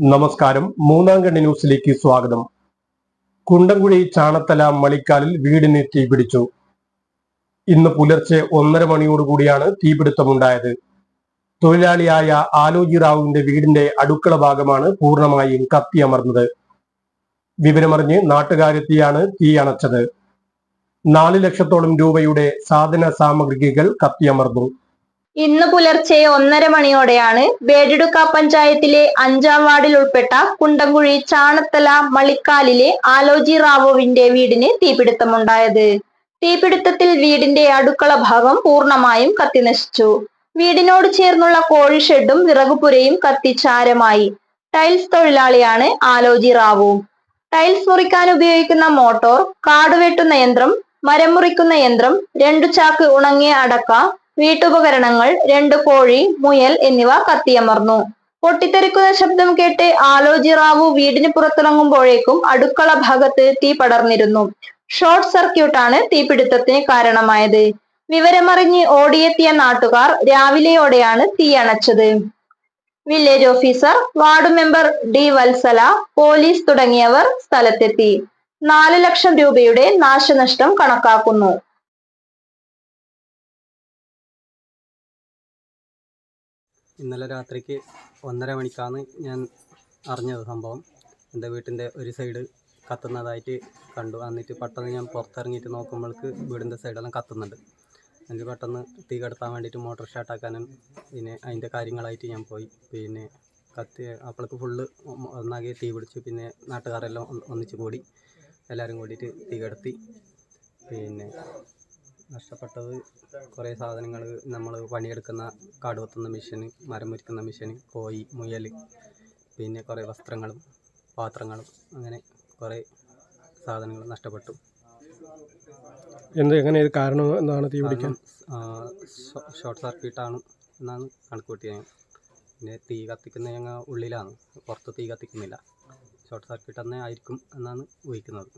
നമസ്കാരം. മൂന്നാം കണ്ണി ന്യൂസിലേക്ക് സ്വാഗതം. കുണ്ടംകുഴി ചാണത്തല മളിക്കാലിൽ വീടിന് തീപിടിച്ചു. ഇന്ന് പുലർച്ചെ 1:30 മണിയോടുകൂടിയാണ് തീപിടുത്തമുണ്ടായത്. തൊഴിലാളിയായ ആലോജി റാവുവിന്റെ വീടിന്റെ അടുക്കള ഭാഗമാണ് പൂർണ്ണമായും കത്തിയമർന്നത്. വിവരമറിഞ്ഞ് നാട്ടുകാരെത്തിയാണ് തീ അണച്ചത്. 4 ലക്ഷത്തോളം രൂപയുടെ സാധന സാമഗ്രികൾ കത്തിയമർന്നു. ഇന്ന് പുലർച്ചെ 1:30 മണിയോടെയാണ് ബേഡിടുക്ക പഞ്ചായത്തിലെ 5-ാം വാർഡിൽ ഉൾപ്പെട്ട കുണ്ടംകുഴി ചാണത്തല മളിക്കാലിലെ ആലോജി റാവുവിന്റെ വീടിന് തീപിടുത്തമുണ്ടായത്. തീപിടുത്തത്തിൽ വീടിന്റെ അടുക്കള ഭാഗം പൂർണ്ണമായും കത്തിനശിച്ചു. വീടിനോട് ചേർന്നുള്ള കോഴിഷെഡും വിറകുപുരയും കത്തി ചാരമായി. ടൈൽസ് തൊഴിലാളിയാണ് ആലോജി റാവു. ടൈൽസ് മുറിക്കാൻ ഉപയോഗിക്കുന്ന മോട്ടോർ, കാടുവെട്ടുന്ന യന്ത്രം, മരം മുറിക്കുന്ന യന്ത്രം, 2 ചാക്ക് ഉണങ്ങിയ അടക്ക, വീട്ടുപകരണങ്ങൾ, 2 കോഴി, മുയൽ എന്നിവ കത്തിയമർന്നു. പൊട്ടിത്തെറിക്കുന്ന ശബ്ദം കേട്ട് ആലോജി റാവു വീടിന് പുറത്തിറങ്ങുമ്പോഴേക്കും അടുക്കള ഭാഗത്ത് തീ പടർന്നിരുന്നു. ഷോർട്ട് സർക്യൂട്ടാണ് തീപിടുത്തത്തിന് കാരണമായത്. വിവരമറിഞ്ഞ് ഓടിയെത്തിയ നാട്ടുകാർ രാവിലെയോടെയാണ് തീയണച്ചത്. Village officer, ward member D Vatsala, police തുടങ്ങിയവർ സ്ഥലത്തെത്തി. 4 ലക്ഷം രൂപയുടെ നാശനഷ്ടം കണക്കാക്കുന്നു. ഇന്നലെ രാത്രിക്ക് 1:30 മണിക്കാണ് ഞാൻ അറിഞ്ഞത് സംഭവം. എൻ്റെ വീട്ടിൻ്റെ ഒരു സൈഡ് കത്തുന്നതായിട്ട് കണ്ടു. എന്നിട്ട് പെട്ടെന്ന് ഞാൻ പുറത്തിറങ്ങിയിട്ട് നോക്കുമ്പോൾക്ക് വീടിൻ്റെ സൈഡെല്ലാം കത്തുന്നുണ്ട്. എനിക്ക് പെട്ടെന്ന് തീ കെടുത്താൻ വേണ്ടിയിട്ട് മോട്ടോർ സ്റ്റാർട്ടാക്കാനും പിന്നെ അതിൻ്റെ കാര്യങ്ങളായിട്ട് ഞാൻ പോയി. പിന്നെ അപ്പോഴേക്ക് ഫുള്ള് ഒന്നാകെ തീ പിടിച്ചു. പിന്നെ നാട്ടുകാരെല്ലാം ഒന്നിച്ച് കൂടി എല്ലാവരും കൂടിയിട്ട് തീ കെടുത്തി. പിന്നെ നഷ്ടപ്പെട്ടത് കുറേ സാധനങ്ങൾ, നമ്മൾ പണിയെടുക്കുന്ന കാട് കൊത്തുന്ന മെഷീൻ, മരം മുറിക്കുന്ന മെഷീൻ, കോഴി, മുയൽ, പിന്നെ കുറേ വസ്ത്രങ്ങളും പാത്രങ്ങളും, അങ്ങനെ കുറേ സാധനങ്ങൾ നഷ്ടപ്പെട്ടു. എങ്ങനെ കാരണം എന്താണ് തീ പിടിക്കാൻ? ഷോർട്ട് സർക്യൂട്ടാണ് എന്നാണ് കണക്ക് കൂട്ടിയത്. പിന്നെ തീ കത്തിക്കുന്ന ഞങ്ങൾ ഉള്ളിലാണ്, പുറത്ത് തീ കത്തിക്കുന്നില്ല. ഷോർട്ട് സർക്യൂട്ട് തന്നെ ആയിരിക്കും എന്നാണ് ഊഹിക്കുന്നത്.